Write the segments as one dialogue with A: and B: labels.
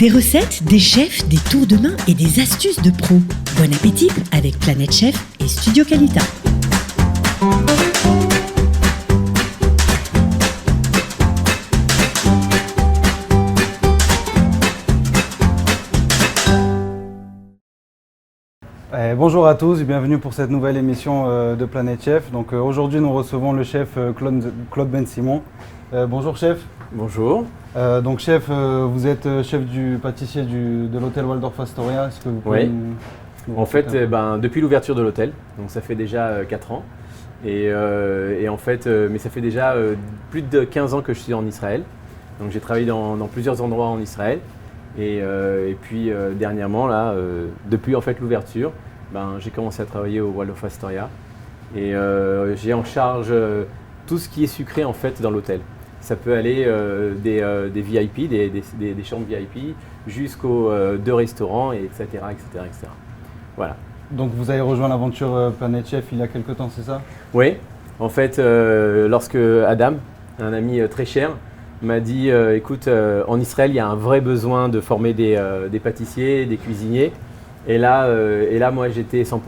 A: Des recettes, des chefs, des tours de main et des astuces de pros. Bon appétit avec Planète Chef et Studio Qualita.
B: Bonjour à tous et bienvenue pour cette nouvelle émission de Planète Chef. Donc aujourd'hui nous recevons le chef Claude Ben-Simon. Bonjour chef.
C: Bonjour.
B: Donc chef, vous êtes chef du pâtissier de l'hôtel Waldorf Astoria. Est-ce que vous pouvez nous
C: En fait, depuis l'ouverture de l'hôtel, donc ça fait déjà 4 ans. Et en fait, mais ça fait déjà plus de 15 ans que je suis en Israël. Donc j'ai travaillé dans plusieurs endroits en Israël. Et puis dernièrement, là, depuis en fait l'ouverture, j'ai commencé à travailler au Waldorf Astoria. Et j'ai en charge tout ce qui est sucré en fait dans l'hôtel. Ça peut aller des VIP, des chambres VIP, jusqu'aux 2 restaurants, etc., etc., etc. Voilà.
B: Donc vous avez rejoint l'aventure Planète Chef il y a quelque temps, c'est ça?
C: Oui. En fait, lorsque Adam, un ami très cher, m'a dit écoute, en Israël, il y a un vrai besoin de former des pâtissiers, des cuisiniers. Et là, moi, j'étais 100%.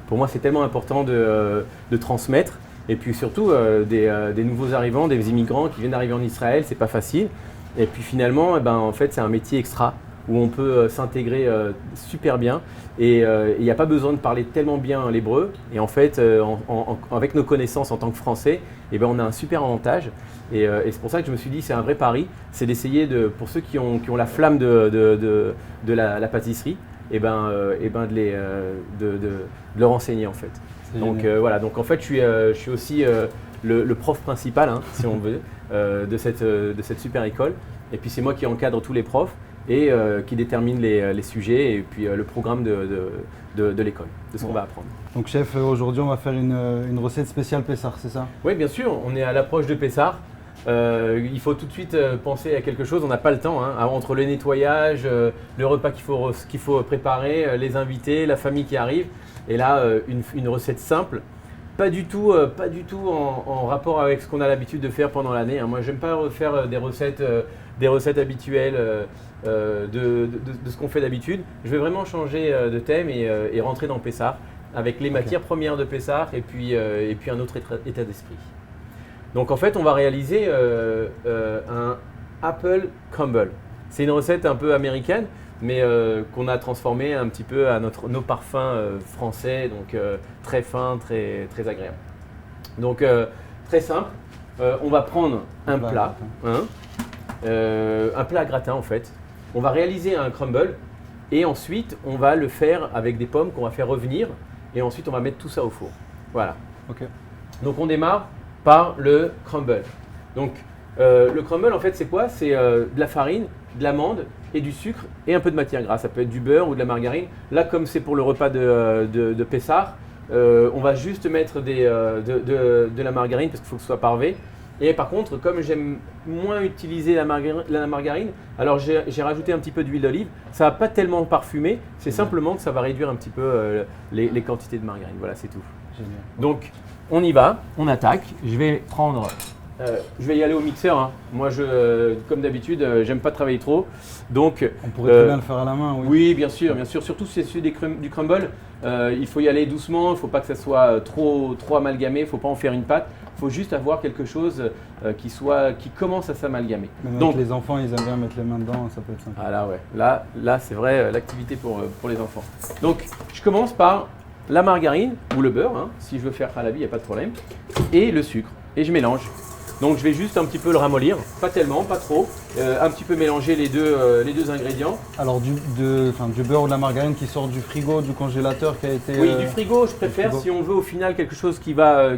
C: Pour moi, c'est tellement important de transmettre. Et puis surtout, des nouveaux arrivants, des immigrants qui viennent d'arriver en Israël, c'est pas facile. Et puis finalement, en fait, c'est un métier extra où on peut s'intégrer super bien. Et il n'y a pas besoin de parler tellement bien l'hébreu. Et en fait, avec nos connaissances en tant que Français, on a un super avantage. Et c'est pour ça que je me suis dit, c'est un vrai pari, c'est d'essayer, pour ceux qui ont la flamme de la pâtisserie, de leur enseigner en fait. Donc voilà, donc en fait je suis aussi le prof principal, si on veut, de cette super école. Et puis c'est moi qui encadre tous les profs et qui détermine les sujets et puis le programme de l'école, de ce qu'on va apprendre.
B: Donc chef, aujourd'hui on va faire une recette spéciale Pessah, c'est ça?
C: Oui, bien sûr, on est à l'approche de Pessah. Il faut tout de suite penser à quelque chose, on n'a pas le temps, entre le nettoyage, le repas qu'il faut préparer, les invités, la famille qui arrive. Et là, une recette simple, pas du tout en rapport avec ce qu'on a l'habitude de faire pendant l'année. Moi, j'aime pas refaire des recettes habituelles de ce qu'on fait d'habitude. Je vais vraiment changer de thème et rentrer dans Pessah avec les matières premières de Pessah et puis un autre état d'esprit. Donc en fait, on va réaliser un Apple Crumble. C'est une recette un peu américaine, mais qu'on a transformée un petit peu à nos parfums français, donc très fin, très, très agréable. Donc très simple, on va prendre un plat à gratin en fait. On va réaliser un crumble et ensuite on va le faire avec des pommes qu'on va faire revenir et ensuite on va mettre tout ça au four. Voilà.
B: Okay.
C: Donc on démarre par le crumble. Donc le crumble en fait c'est quoi? C'est de la farine, de l'amande et du sucre et un peu de matière grasse. Ça peut être du beurre ou de la margarine. Là comme c'est pour le repas de Pessah, on va juste mettre de la margarine parce qu'il faut que ce soit parvé. Et par contre comme j'aime moins utiliser la margarine, alors j'ai rajouté un petit peu d'huile d'olive. Ça ne va pas tellement parfumer, c'est simplement que ça va réduire un petit peu les quantités de margarine. Voilà, c'est tout.
B: Génial.
C: Donc on y va, on attaque. Je vais y aller au mixeur. Moi, comme d'habitude, j'aime pas travailler trop. Donc,
B: on pourrait très bien le faire à la main, oui.
C: Oui, bien sûr. Surtout si c'est du crumble, il faut y aller doucement. Il ne faut pas que ça soit trop amalgamé. Il ne faut pas en faire une pâte. Il faut juste avoir quelque chose qui commence à s'amalgamer.
B: Donc les enfants, ils aiment bien mettre les mains dedans, ça peut être sympa.
C: Ah là, ouais. Là, c'est vrai, l'activité pour les enfants. Donc, je commence par la margarine ou le beurre, si je veux faire halabi, il n'y a pas de problème, et le sucre, et je mélange. Donc je vais juste un petit peu le ramollir, pas tellement, pas trop, un petit peu mélanger les deux ingrédients.
B: Alors du beurre ou de la margarine qui sort du frigo, du congélateur qui a été…
C: Oui, du frigo, je préfère si on veut au final quelque chose qui va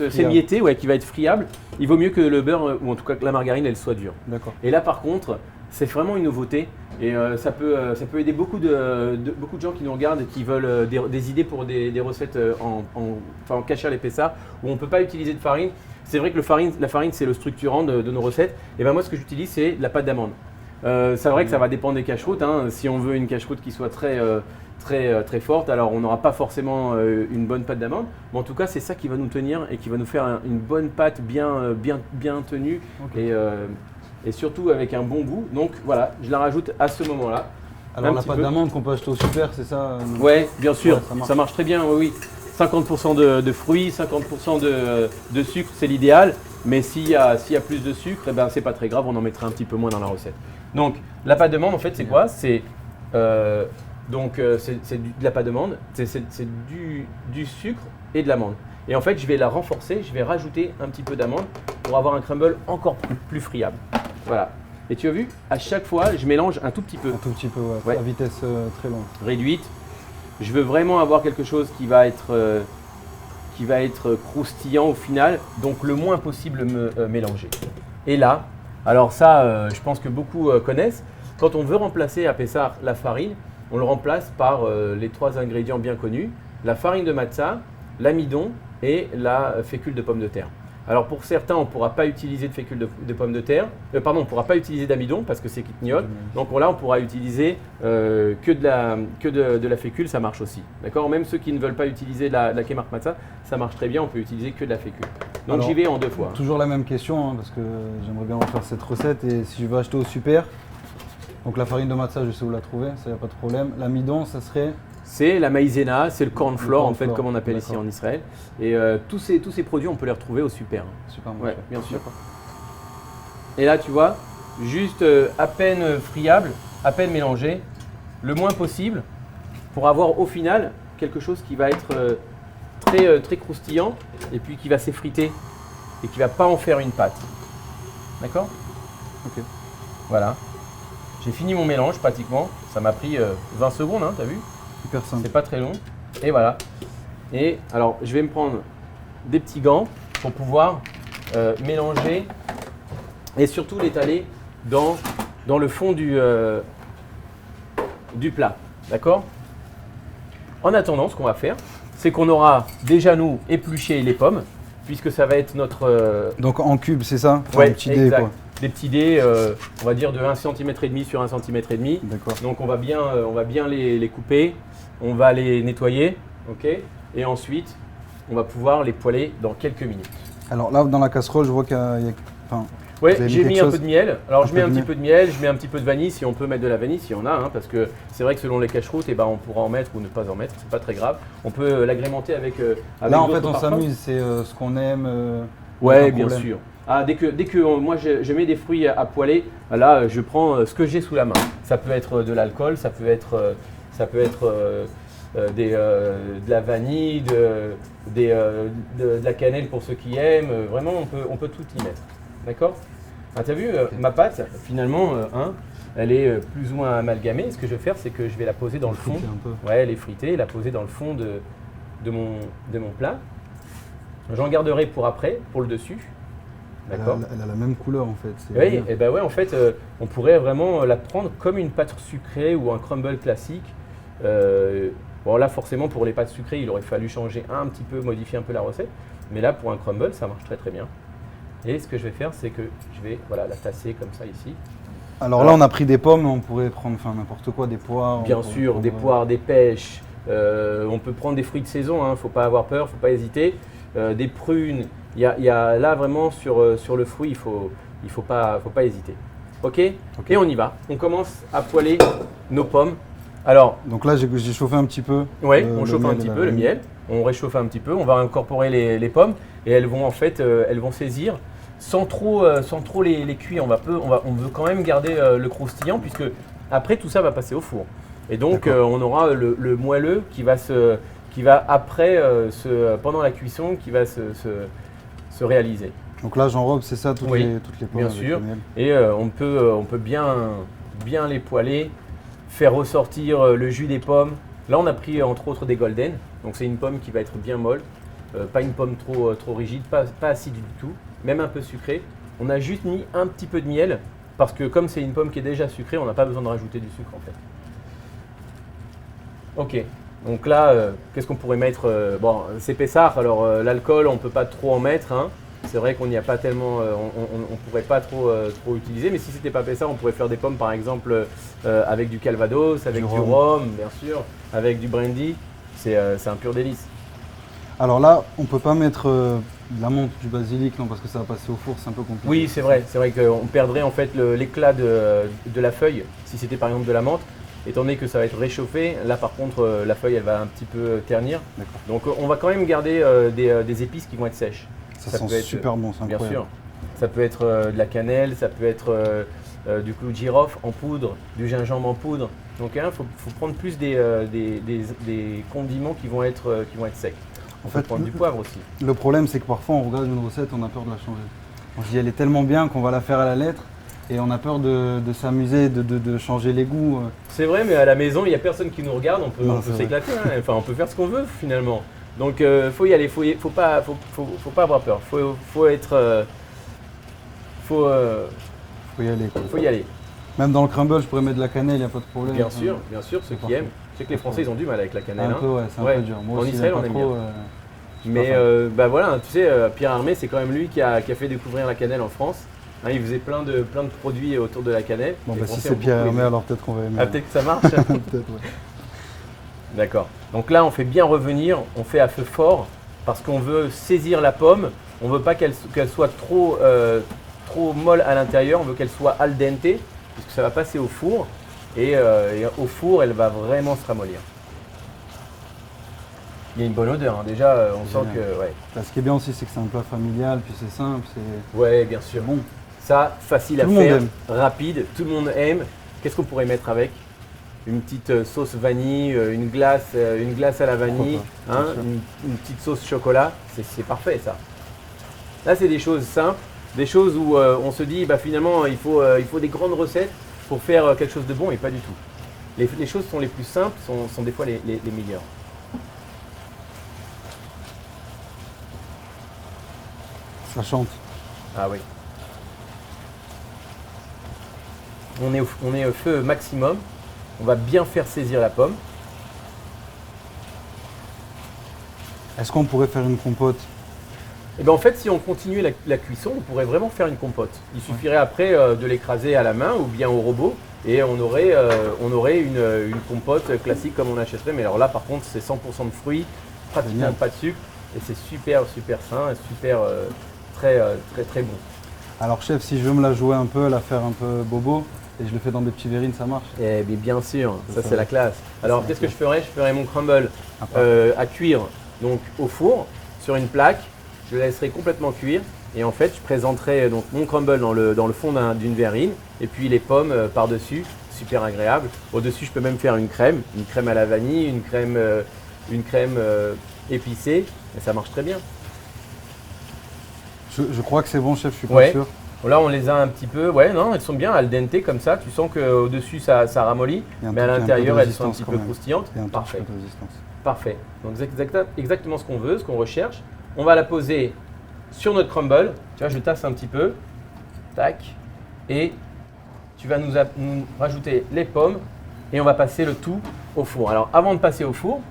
C: s'émietter, qui va être friable. Il vaut mieux que le beurre, ou en tout cas que la margarine, elle soit dure.
B: D'accord.
C: Et là par contre, c'est vraiment une nouveauté et ça peut aider beaucoup de gens qui nous regardent et qui veulent des idées pour des recettes en kasher les Pessah où on ne peut pas utiliser de farine. C'est vrai que la farine c'est le structurant de nos recettes. Et moi ce que j'utilise c'est de la pâte d'amande. C'est vrai que ça va dépendre des cacheroutes. Si on veut une cacheroute qui soit très forte, alors on n'aura pas forcément une bonne pâte d'amande. Mais en tout cas c'est ça qui va nous tenir et qui va nous faire une bonne pâte bien tenue. Okay. et surtout avec un bon goût. Donc voilà, je la rajoute à ce moment-là.
B: Alors la pâte d'amande qu'on peut acheter au super, c'est ça
C: Ouais, bien sûr,
B: Ouais,
C: ça marche très bien, oui. 50% de fruits, 50% de sucre, c'est l'idéal. Mais s'il y a plus de sucre, eh ben, c'est pas très grave, on en mettra un petit peu moins dans la recette. Donc la pâte d'amande, en fait, c'est quoi? C'est de la pâte d'amande, c'est du sucre et de l'amande. Et en fait, je vais la renforcer, je vais rajouter un petit peu d'amande pour avoir un crumble encore plus friable. Voilà. Et tu as vu, à chaque fois, je mélange un tout petit peu.
B: Un tout petit peu,
C: Ouais.
B: à vitesse très longue.
C: Réduite. Je veux vraiment avoir quelque chose qui va être croustillant au final, donc le moins possible mélanger. Et là, alors ça, je pense que beaucoup connaissent, quand on veut remplacer à Pessar la farine, on le remplace par les 3 ingrédients bien connus, la farine de matzah, l'amidon et la fécule de pomme de terre. Alors pour certains, on ne pourra pas utiliser de fécule de pomme de terre, on ne pourra pas utiliser d'amidon parce que c'est kitniol. Donc là, on pourra utiliser que de la fécule, ça marche aussi. D'accord. Même ceux qui ne veulent pas utiliser la Kemar Matzah, ça marche très bien, on peut utiliser que de la fécule. Donc j'y vais en 2 fois.
B: Toujours la même question, hein, parce que j'aimerais bien refaire cette recette. Et si je veux acheter au super, donc la farine de matzah, je sais où la trouver, ça n'y a pas de problème. L'amidon, ça serait
C: C'est la maïzena, c'est le corn flour en fait,
B: flour,
C: comme on appelle ici en Israël. Et tous ces produits, on peut les retrouver au super.
B: super
C: Ouais, bien sûr. Et là, tu vois, juste à peine friable, à peine mélangé, le moins possible, pour avoir au final quelque chose qui va être très croustillant et puis qui va s'effriter et qui ne va pas en faire une pâte. D'accord?
B: Ok.
C: Voilà. J'ai fini mon mélange pratiquement. Ça m'a pris 20 secondes, hein, t'as vu?
B: Hyper simple.
C: C'est pas très long. Et voilà. Et alors, je vais me prendre des petits gants pour pouvoir mélanger et surtout l'étaler dans le fond du plat. D'accord? En attendant, ce qu'on va faire, c'est qu'on aura déjà nous épluché les pommes, puisque ça va être notre…
B: Donc en cube, c'est ça? Enfin,
C: ouais,
B: un petit dé,
C: exact.
B: quoi.
C: Des petits dés, on va dire de 1,5 cm sur 1,5 cm.
B: D'accord.
C: Donc on va bien les couper, on va les nettoyer, ok? Et ensuite, on va pouvoir les poêler dans quelques minutes.
B: Alors là, dans la casserole, je vois qu'il y a… Enfin,
C: Ouais,
B: vous avez
C: j'ai mis
B: quelque
C: un peu de miel. Alors je mets un
B: peu de
C: petit peu de miel, je mets un petit peu de vanille si on peut mettre de la vanille, s'il y en a, hein, parce que c'est vrai que selon les cache-routes, eh ben, on pourra en mettre ou ne pas en mettre, c'est pas très grave. On peut l'agrémenter avec
B: Là, en fait,
C: d'autres
B: on
C: parfums.
B: s'amuse, c'est ce qu'on aime.
C: Ouais,
B: aucun
C: bien
B: problème.
C: sûr. Ah, dès que moi je mets des fruits à poêler, là je prends ce que j'ai sous la main. Ça peut être de l'alcool, ça peut être de la vanille, de la cannelle pour ceux qui aiment. Vraiment, on peut tout y mettre. D'accord? Ah, tu as vu, ma pâte, finalement, elle est plus ou moins amalgamée. Ce que je vais faire, c'est que je vais la poser dans le fond.
B: Friter un peu.
C: Ouais, elle est fritée, la poser dans le fond de mon plat. J'en garderai pour après, pour le dessus. D'accord.
B: Elle a la même couleur en fait. c'est
C: Oui,
B: bien.
C: et ben ouais, en fait, on pourrait vraiment la prendre comme une pâte sucrée ou un crumble classique. Bon, là, forcément, pour les pâtes sucrées, il aurait fallu changer un petit peu, modifier un peu la recette. Mais là, pour un crumble, ça marche très très bien. Et ce que je vais faire, c'est que je vais la tasser comme ça ici.
B: Alors là, on a pris des pommes, mais on pourrait prendre n'importe quoi, des poires.
C: Bien
B: on pourrait
C: sûr,
B: prendre,
C: des poires, des pêches. On peut prendre des fruits de saison, hein, faut pas avoir peur, faut pas hésiter. Des prunes. Il y a là vraiment sur le fruit, il faut pas hésiter. Ok. Et on y va. On commence à poêler nos pommes. Alors,
B: Donc là, j'ai chauffé un petit peu.
C: ouais,
B: le
C: on chauffe un
B: miel
C: petit
B: et la
C: peu le
B: vanille.
C: miel. On réchauffe un petit peu. On va incorporer les pommes et elles vont en fait, elles vont saisir sans trop les cuire. On veut quand même garder le croustillant puisque après tout ça va passer au four. Et donc on aura le moelleux qui va après pendant la cuisson qui va se réaliser.
B: Donc là, j'enrobe, c'est ça, toutes
C: Oui,
B: les pommes
C: bien
B: avec
C: sûr.
B: le miel.
C: Et on peut bien les poêler, faire ressortir le jus des pommes. Là, on a pris entre autres des golden. Donc c'est une pomme qui va être bien molle, pas une pomme trop rigide, pas acide du tout, même un peu sucrée. On a juste mis un petit peu de miel parce que comme c'est une pomme qui est déjà sucrée, on n'a pas besoin de rajouter du sucre en fait. Ok. Donc là, qu'est-ce qu'on pourrait mettre? Bon, c'est Pessar, alors l'alcool, on ne peut pas trop en mettre. Hein. C'est vrai qu'on n'y a pas tellement, on ne pourrait pas trop utiliser, mais si c'était pas Pessar, on pourrait faire des pommes par exemple avec du Calvados, avec du rhum, bien sûr, avec du brandy. C'est un pur délice.
B: Alors là, on peut pas mettre de la menthe, du basilic, non, parce que ça va passer au four, c'est un peu compliqué.
C: Oui, c'est vrai qu'on perdrait en fait l'éclat de la feuille si c'était par exemple de la menthe. Étant donné que ça va être réchauffé, là par contre la feuille elle va un petit peu ternir. Donc on va quand même garder des épices qui vont être sèches.
B: Ça sent super bon, c'est incroyable.
C: Bien sûr. Ça peut être de la cannelle, ça peut être du clou de girofle en poudre, du gingembre en poudre. Donc il faut prendre plus des condiments qui vont être secs.
B: En fait,
C: prendre du poivre aussi.
B: Le problème c'est que parfois on regarde une recette, on a peur de la changer. On se dit elle est tellement bien qu'on va la faire à la lettre. Et on a peur de s'amuser, de changer les goûts.
C: C'est vrai, mais à la maison, il n'y a personne qui nous regarde, on peut s'éclater, hein. Enfin, on peut faire ce qu'on veut finalement. Donc faut y aller, faut pas avoir peur, faut
B: y aller.
C: Faut y aller.
B: Même dans le crumble, je pourrais mettre de la cannelle, il n'y a pas de problème.
C: Bien sûr, ceux qui aiment. Je sais que les Français, ils ont du mal avec la cannelle.
B: Un peu, ouais, c'est un peu dur. Moi
C: en
B: aussi,
C: Israël, on aime bien. Mais bah voilà, tu sais, Pierre Hermé, c'est quand même lui qui a fait découvrir la cannelle en France. Hein, il faisait plein de produits autour de la cannelle.
B: Bon, bah, si c'est Pierre Hermé, alors peut-être qu'on va aimer.
C: Ah, peut-être que ça marche.
B: Peut-être, ouais.
C: D'accord. Donc là, on fait bien revenir, on fait à feu fort parce qu'on veut saisir la pomme. On ne veut pas qu'elle soit trop molle à l'intérieur, on veut qu'elle soit al dente puisque ça va passer au four et au four, elle va vraiment se ramollir. Il y a une bonne odeur, hein. Déjà, on sent que… Ouais.
B: Là, ce qui est bien aussi, c'est que c'est un plat familial, puis c'est simple.
C: Ouais, bien sûr.
B: Bon.
C: Ça, facile à faire, rapide, tout le monde aime. Qu'est-ce qu'on pourrait mettre avec? Une petite sauce vanille, une glace à la vanille, hein, une petite sauce chocolat, c'est parfait ça. Là, c'est des choses simples, des choses où on se dit bah, finalement il faut des grandes recettes pour faire quelque chose de bon et pas du tout. Les choses sont les plus simples, sont des fois les meilleures.
B: Ça chante.
C: Ah oui. On est au feu maximum. On va bien faire saisir la pomme.
B: Est-ce qu'on pourrait faire une compote?
C: Et ben en fait, si on continuait la cuisson, on pourrait vraiment faire une compote. Il suffirait après de l'écraser à la main ou bien au robot et on aurait une compote classique comme on achèterait. Mais alors là, par contre, c'est 100% de fruits, pratiquement pas de sucre et c'est super sain et super très bon.
B: Alors chef, si je veux me la jouer un peu, la faire un peu bobo, et je le fais dans des petits verrines, ça marche?
C: Eh bien sûr, ça c'est la classe. Alors qu'est-ce que je ferais? Je ferais mon crumble à cuire donc au four sur une plaque. Je le laisserai complètement cuire et en fait je présenterai donc mon crumble dans le fond d'une verrine et puis les pommes par-dessus, super agréable. Au-dessus je peux même faire une crème à la vanille, une crème épicée et ça marche très bien.
B: Je crois que c'est bon chef, je suis pas sûr.
C: Là on les a un petit peu, ouais non, elles sont bien al dente comme ça, tu sens qu'au-dessus ça ramollit, mais à l'intérieur elles sont un petit peu croustillantes. Parfait. Parfait. Donc c'est exactement ce qu'on veut, ce qu'on recherche. On va la poser sur notre crumble. Tu vois, je tasse un petit peu. Tac. Et tu vas nous rajouter les pommes et on va passer le tout au four. Alors avant de passer au four,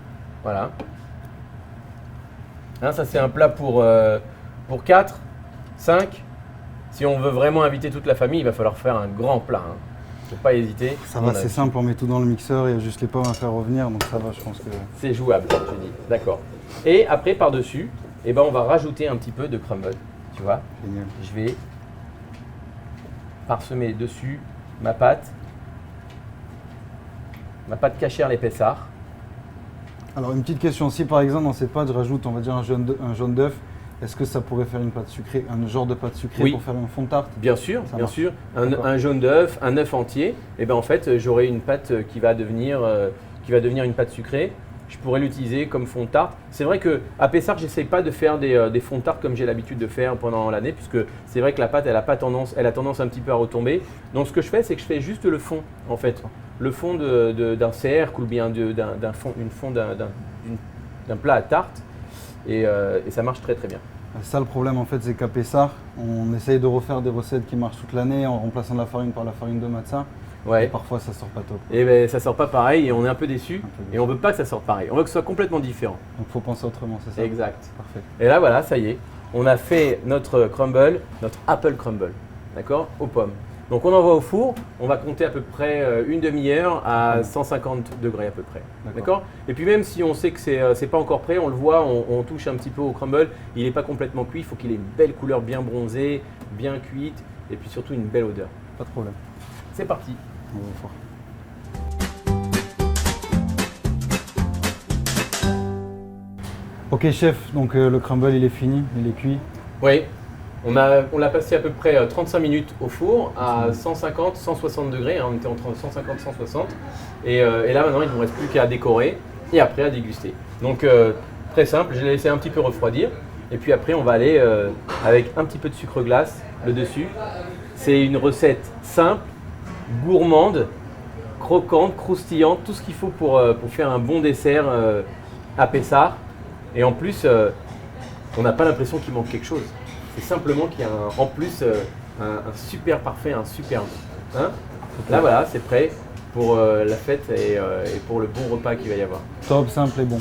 C: voilà. Hein, ça c'est un plat pour 4, 5. Si on veut vraiment inviter toute la famille, il va falloir faire un grand plat. Hein. Faut pas hésiter.
B: Ça va, c'est simple, on met tout dans le mixeur, il y a juste les pommes à faire revenir, donc ça va, je pense que…
C: C'est jouable, je dis. D'accord. Et après, par-dessus, eh ben, on va rajouter un petit peu de crumble. Tu vois?
B: Génial.
C: Je vais parsemer dessus ma pâte cachère les Pessards.
B: Alors une petite question, si par exemple dans cette pâte je rajoute on va dire un jaune d'œuf, est-ce que ça pourrait faire une pâte sucrée, un genre de pâte sucrée pour faire un fond de tarte?
C: Bien sûr, bien sûr. Un jaune d'œuf, un œuf entier, et ben en fait j'aurai une pâte qui va devenir une pâte sucrée. Je pourrais l'utiliser comme fond de tarte. C'est vrai qu'à Pessard, je n'essaie pas de faire des fonds de tarte comme j'ai l'habitude de faire pendant l'année, puisque c'est vrai que la pâte, elle a tendance un petit peu à retomber. Donc ce que je fais, c'est que je fais juste le fond, en fait. Le fond d'un cercle ou bien d'un plat à tarte. Et ça marche très très bien.
B: Ça le problème en fait, c'est qu'à Pessard, on essaye de refaire des recettes qui marchent toute l'année en remplaçant la farine par la farine de matzah.
C: Ouais.
B: Et parfois ça sort pas top.
C: Et ben ça sort pas pareil et on est un peu déçu. Et on veut pas que ça sorte pareil. On veut que ce soit complètement différent.
B: Donc faut penser autrement, c'est ça?
C: Exact.
B: Parfait.
C: Et là voilà, ça y est, on a fait notre crumble, notre apple crumble, d'accord, aux pommes. Donc on envoie au four, on va compter à peu près une demi-heure à 150 degrés à peu près. D'accord. Et puis même si on sait que c'est pas encore prêt, on le voit, on touche un petit peu au crumble, il n'est pas complètement cuit, il faut qu'il ait une belle couleur bien bronzée, bien cuite et puis surtout une belle odeur.
B: Pas de problème.
C: C'est parti.
B: On va voir. Ok chef, donc le crumble il est fini, il est cuit.
C: Oui, on l'a passé à peu près 35 minutes au four à 150-160 degrés, hein, on était entre 150 et 160. Et là maintenant il ne nous reste plus qu'à décorer et après à déguster. Donc très simple, je l'ai laissé un petit peu refroidir et puis après on va aller avec un petit peu de sucre glace le dessus. C'est une recette simple, gourmande, croquante, croustillante, tout ce qu'il faut pour faire un bon dessert à Pessard. Et en plus, on n'a pas l'impression qu'il manque quelque chose. C'est simplement qu'il y a en plus un super parfait, un super goût. Hein. Là voilà, c'est prêt pour la fête et pour le bon repas qu'il va y avoir.
B: Top, simple et bon.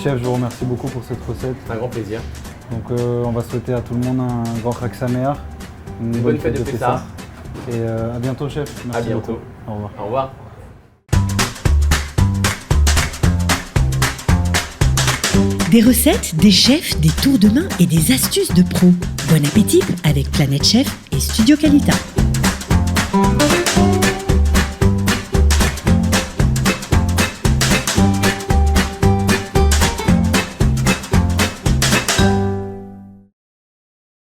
B: Chef, je vous remercie beaucoup pour cette recette.
C: Un grand plaisir.
B: Donc on va souhaiter à tout le monde un grand Chag Sameach, une
C: bonne fête de Pessah.
B: Et à bientôt chef. Merci
C: à bientôt.
B: Beaucoup. Au revoir.
C: Au revoir.
A: Des recettes, des chefs, des tours de main et des astuces de pros. Bon appétit avec Planète Chef et Studio Qualita.